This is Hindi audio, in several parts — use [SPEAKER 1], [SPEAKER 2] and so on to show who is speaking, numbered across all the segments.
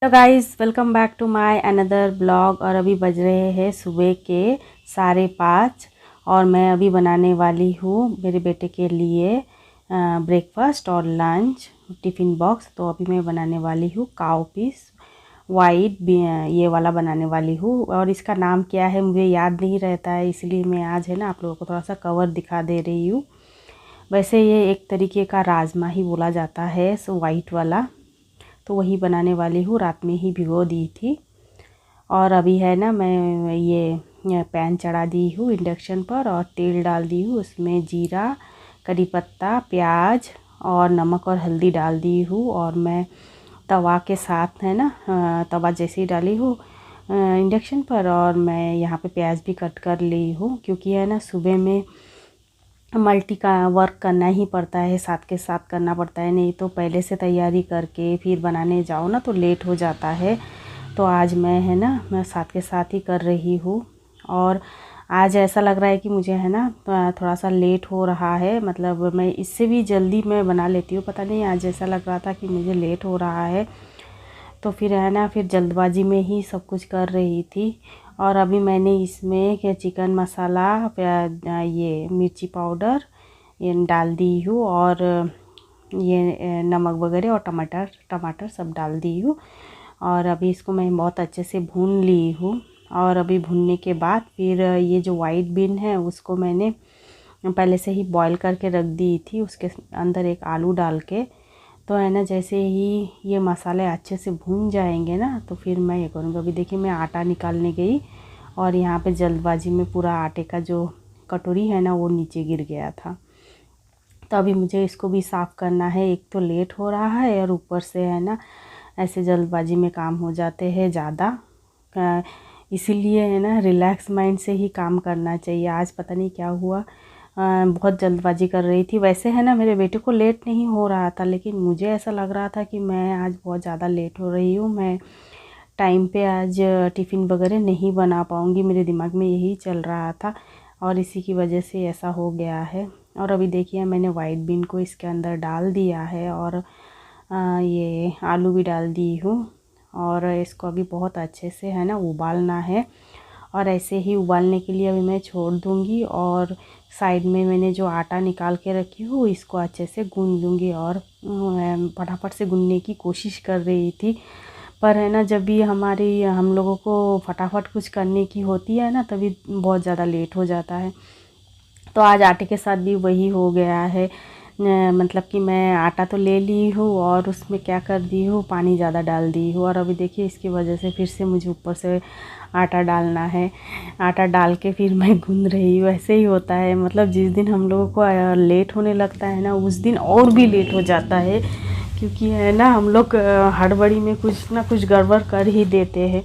[SPEAKER 1] तो guys welcome back to my another blog. और अभी बज रहे हैं सुबह के 5:30 और मैं अभी बनाने वाली हूँ मेरे बेटे के लिए ब्रेकफास्ट और लंच टिफ़िन बॉक्स। तो अभी मैं बनाने वाली हूँ काउ पीस वाइट, ये वाला बनाने वाली हूँ। और इसका नाम क्या है मुझे याद नहीं रहता है, इसलिए मैं आज है ना आप लोगों को थोड़ा सा कवर दिखा दे रही हूँ। वैसे ये एक तरीके का राजमा ही बोला जाता है, सो वाइट वाला। तो वही बनाने वाली हूँ, रात में ही भिगो दी थी। और अभी है ना मैं ये पैन चढ़ा दी हूँ इंडक्शन पर और तेल डाल दी हूँ। उसमें जीरा, करी पत्ता, प्याज और नमक और हल्दी डाल दी हूँ। और मैं तवा के साथ है ना तवा जैसे ही डाली हूँ इंडक्शन पर, और मैं यहाँ पे प्याज भी कट कर ली हूँ, क्योंकि है ना सुबह में मल्टी का वर्क करना ही पड़ता है, साथ के साथ करना पड़ता है, नहीं तो पहले से तैयारी करके फिर बनाने जाओ ना तो लेट हो जाता है। तो आज मैं साथ के साथ ही कर रही हूँ। और आज ऐसा लग रहा है कि मुझे है ना थोड़ा सा लेट हो रहा है, मतलब मैं इससे भी जल्दी मैं बना लेती हूँ, पता नहीं आज ऐसा लग रहा था कि मुझे लेट हो रहा है। तो फिर है ना फिर जल्दबाजी में ही सब कुछ कर रही थी। और अभी मैंने इसमें चिकन मसाला, ये मिर्ची पाउडर ये डाल दी हूँ, और ये नमक वगैरह और टमाटर टमाटर सब डाल दी हूँ। और अभी इसको मैं बहुत अच्छे से भून ली हूँ। और अभी भूनने के बाद फिर ये जो वाइट बीन है उसको मैंने पहले से ही बॉईल करके रख दी थी, उसके अंदर एक आलू डाल के। तो है ना जैसे ही ये मसाले अच्छे से भून जाएंगे ना तो फिर मैं ये करूँगी। अभी देखिए मैं आटा निकालने गई और यहाँ पे जल्दबाजी में पूरा आटे का जो कटोरी है ना वो नीचे गिर गया था। तो अभी मुझे इसको भी साफ़ करना है, एक तो लेट हो रहा है और ऊपर से है ना ऐसे जल्दबाजी में काम हो जाते हैं ज़्यादा। इसीलिए है ना रिलैक्स माइंड से ही काम करना चाहिए। आज पता नहीं क्या हुआ, बहुत जल्दबाजी कर रही थी। वैसे है ना मेरे बेटे को लेट नहीं हो रहा था, लेकिन मुझे ऐसा लग रहा था कि मैं आज बहुत ज़्यादा लेट हो रही हूँ, मैं टाइम पे आज टिफ़िन वगैरह नहीं बना पाऊँगी, मेरे दिमाग में यही चल रहा था और इसी की वजह से ऐसा हो गया है। और अभी देखिए मैंने वाइट बीन को इसके अंदर डाल दिया है और ये आलू भी डाल दी हूँ। और इसको अभी बहुत अच्छे से है ना उबालना है, और ऐसे ही उबालने के लिए अभी मैं छोड़ दूँगी। और साइड में मैंने जो आटा निकाल के रखी हूँ इसको अच्छे से गूँध लूँगी। और फटाफट से गूँधने की कोशिश कर रही थी, पर है ना जब भी हम लोगों को फटाफट कुछ करने की होती है ना तभी बहुत ज़्यादा लेट हो जाता है। तो आज आटे के साथ भी वही हो गया है। मतलब कि मैं आटा तो ले ली हूँ और उसमें क्या कर दी हूँ, पानी ज़्यादा डाल दी हूँ। और अभी देखिए इसकी वजह से फिर से मुझे ऊपर से आटा डालना है। आटा डाल के फिर मैं गूँध रही हूँ। ऐसे ही होता है, मतलब जिस दिन हम लोगों को लेट होने लगता है ना उस दिन और भी लेट हो जाता है, क्योंकि है ना हम लोग हड़बड़ी में कुछ ना कुछ गड़बड़ कर ही देते हैं।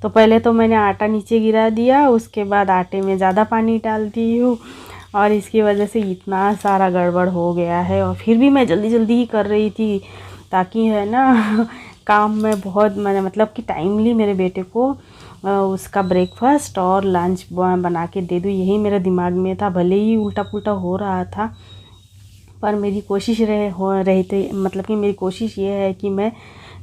[SPEAKER 1] तो पहले तो मैंने आटा नीचे गिरा दिया, उसके बाद आटे में ज़्यादा पानी डाल दी हूँ और इसकी वजह से इतना सारा गड़बड़ हो गया है। और फिर भी मैं जल्दी जल्दी ही कर रही थी ताकि है ना काम में बहुत मैंने मतलब कि टाइमली मेरे बेटे को उसका ब्रेकफास्ट और लंच बना के दे दूँ, यही मेरे दिमाग में था। भले ही उल्टा पुल्टा हो रहा था, पर मेरी कोशिश रही थी, मतलब कि मेरी कोशिश ये है कि मैं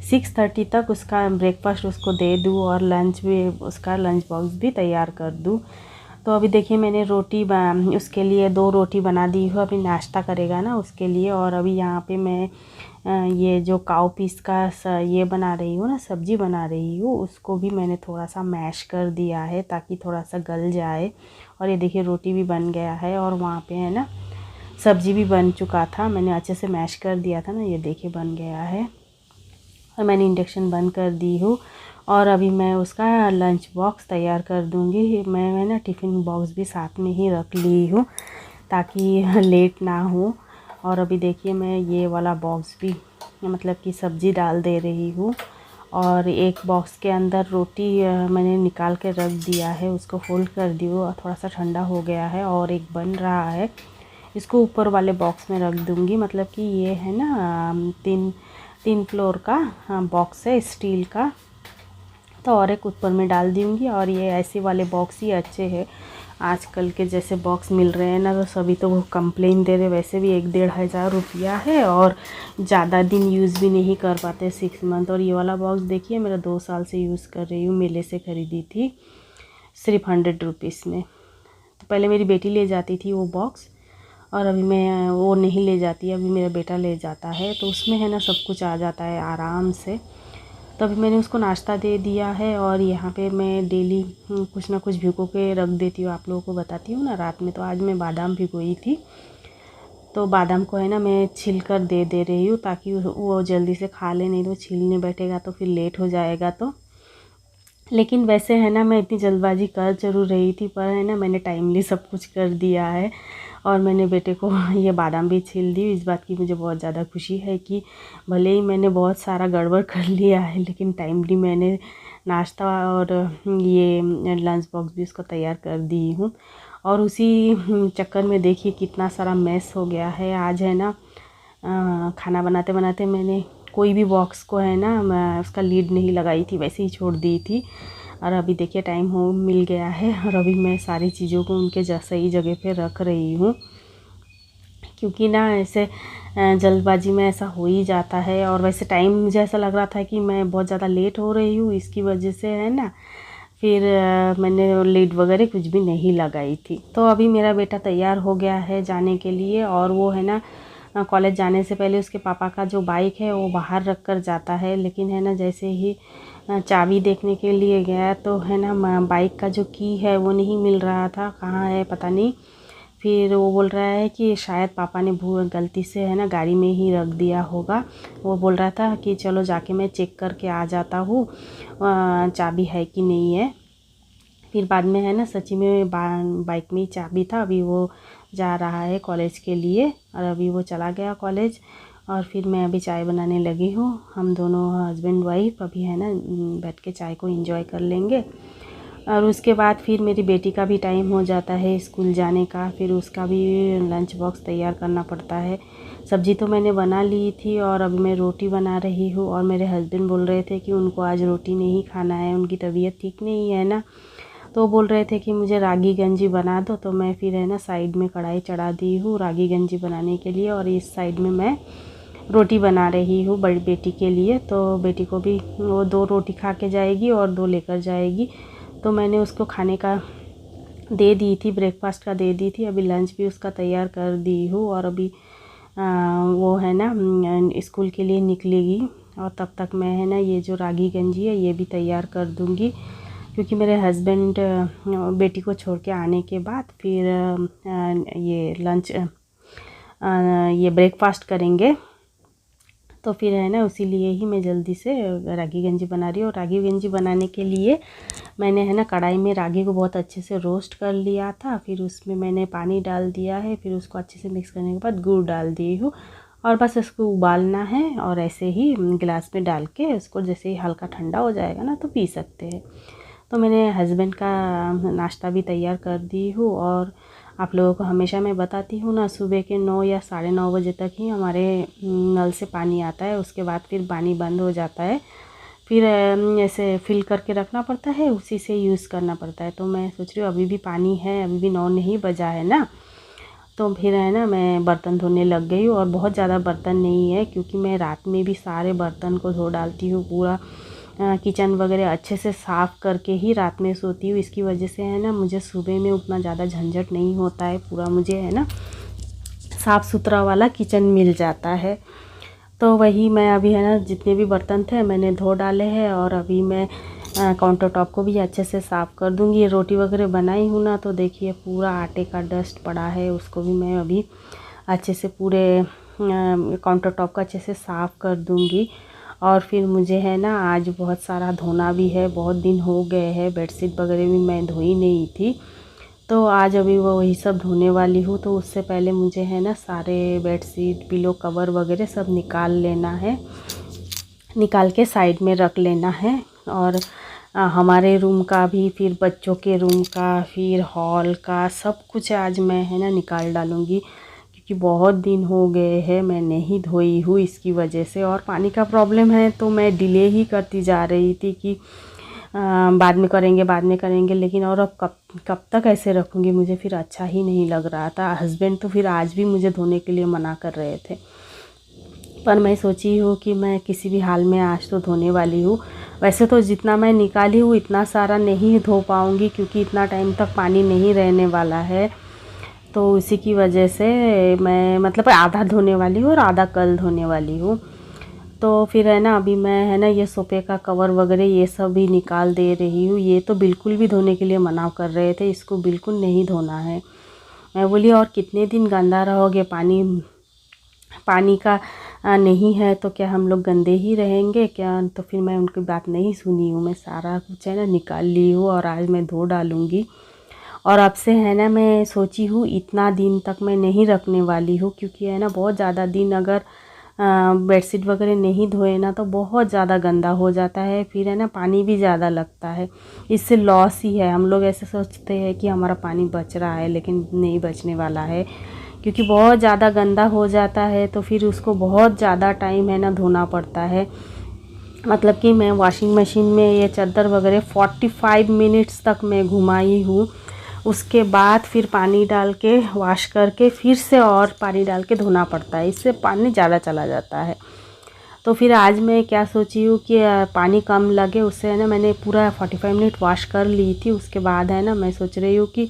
[SPEAKER 1] 6:30 तक उसका ब्रेकफास्ट उसको दे दूँ और लंच भी उसका लंच बॉक्स भी तैयार कर दूँ। तो अभी देखिए मैंने उसके लिए 2 रोटी बना दी हूँ, अभी नाश्ता करेगा ना उसके लिए। और अभी यहाँ पे मैं ये जो काउ पीस का ये बना रही हूँ ना, सब्ज़ी बना रही हूँ, उसको भी मैंने थोड़ा सा मैश कर दिया है ताकि थोड़ा सा गल जाए। और ये देखिए रोटी भी बन गया है और वहाँ पे है ना सब्ज़ी भी बन चुका था, मैंने अच्छे से मैश कर दिया था ना, ये देखिए बन गया है। और मैंने इंडक्शन बंद कर दी हूँ और अभी मैं उसका लंच बॉक्स तैयार कर दूँगी। मैं ना टिफ़िन बॉक्स भी साथ में ही रख ली हूँ ताकि लेट ना हो। और अभी देखिए मैं ये वाला बॉक्स भी मतलब कि सब्ज़ी डाल दे रही हूँ, और एक बॉक्स के अंदर रोटी मैंने निकाल के रख दिया है, उसको फोल्ड कर दी हूँ और थोड़ा सा ठंडा हो गया है। और एक बन रहा है, इसको ऊपर वाले बॉक्स में रख दूँगी। मतलब कि ये है ना 3 फ्लोर का बॉक्स है स्टील का, तो और एक ऊपर में डाल दूँगी। और ये ऐसे वाले बॉक्स ही अच्छे हैं, आजकल के जैसे बॉक्स मिल रहे हैं ना, तो सभी तो वो कंप्लेन दे रहे, वैसे भी 1-1.5 हज़ार रुपया है और ज़्यादा दिन यूज़ भी नहीं कर पाते, 6 मंथ। और ये वाला बॉक्स देखिए मेरा 2 साल से यूज़ कर रही हूँ, मेले से ख़रीदी थी सिर्फ 100 रुपीज़ में। तो पहले मेरी बेटी ले जाती थी वो बॉक्स, और अभी मैं वो नहीं ले जाती, अभी मेरा बेटा ले जाता है। तो उसमें है ना सब कुछ आ जाता है आराम से। तो अभी मैंने उसको नाश्ता दे दिया है, और यहाँ पे मैं डेली कुछ ना कुछ भिगो के रख देती हूँ, आप लोगों को बताती हूँ ना रात में। तो आज मैं बादाम भिगोई थी, तो बादाम को है ना मैं छिल कर दे रही हूँ, ताकि वो जल्दी से खा ले, नहीं तो छीलने बैठेगा तो फिर लेट हो जाएगा। तो लेकिन वैसे है ना मैं इतनी जल्दबाजी कर ज़रूर रही थी, पर है ना मैंने टाइमली सब कुछ कर दिया है, और मैंने बेटे को ये बादाम भी छील दी। इस बात की मुझे बहुत ज़्यादा खुशी है कि भले ही मैंने बहुत सारा गड़बड़ कर लिया है, लेकिन टाइमली मैंने नाश्ता और ये लंच बॉक्स भी उसको तैयार कर दी हूँ। और उसी चक्कर में देखिए कितना सारा मैस हो गया है। आज है ना खाना बनाते बनाते मैंने कोई भी बॉक्स को है ना मैं उसका लीड नहीं लगाई थी, वैसे ही छोड़ दी थी। और अभी देखिए टाइम हो मिल गया है, और अभी मैं सारी चीज़ों को उनके सही जगह पे रख रही हूँ, क्योंकि ना ऐसे जल्दबाजी में ऐसा हो ही जाता है। और वैसे टाइम मुझे ऐसा लग रहा था कि मैं बहुत ज़्यादा लेट हो रही हूँ, इसकी वजह से है ना फिर मैंने लीड वगैरह कुछ भी नहीं लगाई थी। तो अभी मेरा बेटा तैयार हो गया है जाने के लिए, और वो है ना कॉलेज जाने से पहले उसके पापा का जो बाइक है वो बाहर रख कर जाता है। लेकिन है ना जैसे ही चाबी देखने के लिए गया, तो है ना बाइक का जो की है वो नहीं मिल रहा था, कहाँ है पता नहीं। फिर वो बोल रहा है कि शायद पापा ने गलती से है ना गाड़ी में ही रख दिया होगा। वो बोल रहा था कि चलो जाके मैं चेक करके आ जाता हूँ चाबी है कि नहीं है। फिर बाद में है ना सच्ची में बाइक में ही चाबी था। अभी वो जा रहा है कॉलेज के लिए, और अभी वो चला गया कॉलेज। और फिर मैं अभी चाय बनाने लगी हूँ। हम दोनों हस्बैंड वाइफ अभी है ना बैठ के चाय को एंजॉय कर लेंगे। और उसके बाद फिर मेरी बेटी का भी टाइम हो जाता है स्कूल जाने का, फिर उसका भी लंच बॉक्स तैयार करना पड़ता है। सब्ज़ी तो मैंने बना ली थी, और अभी मैं रोटी बना रही हूँ। और मेरे हस्बैंड बोल रहे थे कि उनको आज रोटी नहीं खाना है, उनकी तबीयत ठीक नहीं है ना, तो बोल रहे थे कि मुझे रागी गंजी बना दो। तो मैं फिर है ना साइड में कढ़ाई चढ़ा दी हूँ रागी गंजी बनाने के लिए, और इस साइड में मैं रोटी बना रही हूँ बड़ी बेटी के लिए। तो बेटी को भी वो 2 रोटी खा के जाएगी और 2 लेकर जाएगी। तो मैंने उसको खाने का दे दी थी, ब्रेकफास्ट का दे दी थी। अभी लंच भी उसका तैयार कर दी हूँ, और अभी वो है ना स्कूल के लिए निकलेगी, और तब तक मैं है ना ये जो रागी गंजी है ये भी तैयार कर दूँगी, क्योंकि मेरे हस्बैंड बेटी को छोड़ के आने के बाद फिर ये लंच ये ब्रेकफास्ट करेंगे। तो फिर है ना उसी लिए ही मैं जल्दी से रागी गंजी बना रही हूँ। और रागी गंजी बनाने के लिए मैंने है ना कढ़ाई में रागी को बहुत अच्छे से रोस्ट कर लिया था, फिर उसमें मैंने पानी डाल दिया है, फिर उसको अच्छे से मिक्स करने के बाद गुड़ डाल दी हूँ, और बस इसको उबालना है। और ऐसे ही गिलास में डाल के उसको जैसे ही हल्का ठंडा हो जाएगा ना तो पी सकते हैं। तो मैंने हस्बैंड का नाश्ता भी तैयार कर दी हूँ। और आप लोगों को हमेशा मैं बताती हूँ ना, सुबह के 9 या 9:30 बजे तक ही हमारे नल से पानी आता है, उसके बाद फिर पानी बंद हो जाता है। फिर ऐसे फिल करके रखना पड़ता है, उसी से यूज़ करना पड़ता है। तो मैं सोच रही हूँ अभी भी पानी है, अभी भी 9 नहीं बजा है ना, तो फिर है ना मैं बर्तन धोने लग गई हूँ। और बहुत ज़्यादा बर्तन नहीं है, क्योंकि मैं रात में भी सारे बर्तन को धो डालती हूँ, पूरा किचन वगैरह अच्छे से साफ़ करके ही रात में सोती हूँ। इसकी वजह से है ना मुझे सुबह में उतना ज़्यादा झंझट नहीं होता है, पूरा मुझे है ना साफ़ सुथरा वाला किचन मिल जाता है। तो वही मैं अभी है ना जितने भी बर्तन थे मैंने धो डाले हैं, और अभी मैं काउंटर टॉप को भी अच्छे से साफ़ कर दूँगी। रोटी वगैरह बनाई हूँ ना, तो देखिए पूरा आटे का डस्ट पड़ा है, उसको भी मैं अभी अच्छे से पूरे काउंटर टॉप का अच्छे से साफ़ कर दूँगी। और फिर मुझे है ना आज बहुत सारा धोना भी है, बहुत दिन हो गए हैं, बेडशीट वगैरह भी मैं धोई नहीं थी, तो आज अभी वो वही सब धोने वाली हूँ। तो उससे पहले मुझे है ना सारे बेडशीट पिलो कवर वगैरह सब निकाल लेना है, निकाल के साइड में रख लेना है। और हमारे रूम का भी, फिर बच्चों के रूम का, फिर हॉल का, सब कुछ आज मैं है ना निकाल डालूँगी, क्योंकि बहुत दिन हो गए हैं मैं नहीं धोई हूँ इसकी वजह से। और पानी का प्रॉब्लम है, तो मैं डिले ही करती जा रही थी कि बाद में करेंगे, लेकिन और अब कब तक ऐसे रखूँगी, मुझे फिर अच्छा ही नहीं लग रहा था। हस्बैंड तो फिर आज भी मुझे धोने के लिए मना कर रहे थे, पर मैं सोची हूँ कि मैं किसी भी हाल में आज तो धोने वाली हूँ। वैसे तो जितना मैं निकाली हूँ इतना सारा नहीं धो पाऊँगी, क्योंकि इतना टाइम तक पानी नहीं रहने वाला है, तो इसी की वजह से मैं मतलब आधा धोने वाली हूँ और आधा कल धोने वाली हूँ। तो फिर है ना, अभी मैं है ना ये सोफे का कवर वगैरह ये सब भी निकाल दे रही हूँ। ये तो बिल्कुल भी धोने के लिए मना कर रहे थे, इसको बिल्कुल नहीं धोना है। मैं बोली और कितने दिन गंदा रहोगे, पानी का नहीं है तो क्या हम लोग गंदे ही रहेंगे क्या। तो फिर मैं उनकी बात नहीं सुनी हूँ, मैं सारा कुछ है ना निकाल ली हूँ और आज मैं धो डालूँगी। और अब से है ना मैं सोची हूँ इतना दिन तक मैं नहीं रखने वाली हूँ, क्योंकि है ना बहुत ज़्यादा दिन अगर बेडशीट वगैरह नहीं धोए ना तो बहुत ज़्यादा गंदा हो जाता है, फिर है ना पानी भी ज़्यादा लगता है, इससे लॉस ही है। हम लोग ऐसे सोचते हैं कि हमारा पानी बच रहा है, लेकिन नहीं बचने वाला है, क्योंकि बहुत ज़्यादा गंदा हो जाता है तो फिर उसको बहुत ज़्यादा टाइम है ना धोना पड़ता है। मतलब कि मैं वॉशिंग मशीन में ये चादर वगैरह 45 मिनट्स तक मैं घुमाई हूँ, उसके बाद फिर पानी डाल के वॉश करके फिर से और पानी डाल के धोना पड़ता है, इससे पानी ज़्यादा चला जाता है। तो फिर आज मैं क्या सोची हूँ कि पानी कम लगे, उससे है ना मैंने पूरा 45 मिनट वॉश कर ली थी। उसके बाद है ना मैं सोच रही हूँ कि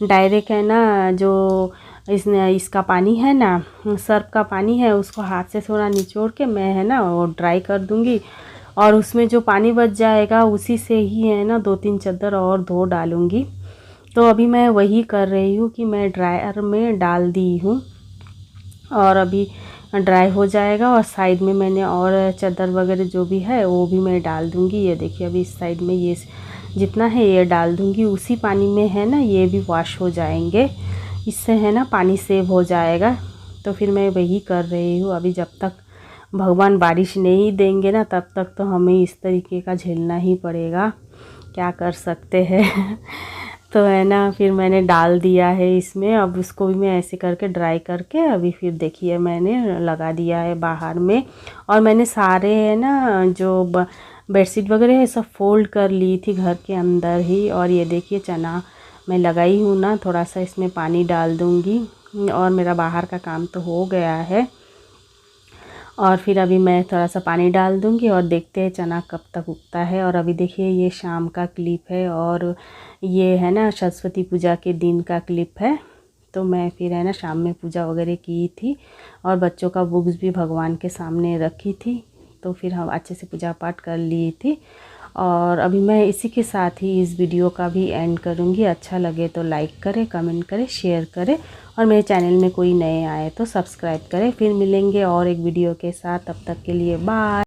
[SPEAKER 1] डायरेक्ट है ना जो इसका पानी है ना, सर्फ का पानी है, उसको हाथ से थोड़ा निचोड़ के मैं है ना वो ड्राई कर दूँगी, और उसमें जो पानी बच जाएगा उसी से ही है ना 2-3 चादर और धो डालूँगी। तो अभी मैं वही कर रही हूँ कि मैं ड्रायर में डाल दी हूँ और अभी ड्राई हो जाएगा, और साइड में मैंने और चादर वगैरह जो भी है वो भी मैं डाल दूँगी। ये देखिए अभी इस साइड में ये जितना है ये डाल दूँगी, उसी पानी में है ना ये भी वॉश हो जाएंगे, इससे है ना पानी सेव हो जाएगा। तो फिर मैं वही कर रही हूँ। अभी जब तक भगवान बारिश नहीं देंगे ना तब तक तो हमें इस तरीके का झेलना ही पड़ेगा, क्या कर सकते हैं। तो है ना फिर मैंने डाल दिया है इसमें, अब उसको भी मैं ऐसे करके ड्राई करके अभी फिर देखिए मैंने लगा दिया है बाहर में। और मैंने सारे है ना जो बेडशीट वगैरह है सब फोल्ड कर ली थी घर के अंदर ही। और ये देखिए चना मैं लगाई हूँ ना, थोड़ा सा इसमें पानी डाल दूँगी और मेरा बाहर का काम तो हो गया है। और फिर अभी मैं थोड़ा सा पानी डाल दूँगी और देखते हैं चना कब तक उगता है। और अभी देखिए ये शाम का क्लिप है और ये है ना सरस्वती पूजा के दिन का क्लिप है। तो मैं फिर है ना शाम में पूजा वगैरह की थी और बच्चों का बुक्स भी भगवान के सामने रखी थी, तो फिर हम अच्छे से पूजा पाठ कर ली थी। और अभी मैं इसी के साथ ही इस वीडियो का भी एंड करूँगी। अच्छा लगे तो लाइक करें, कमेंट करें, शेयर करें, और मेरे चैनल में कोई नए आए तो सब्सक्राइब करें। फिर मिलेंगे और एक वीडियो के साथ, तब तक के लिए बाय।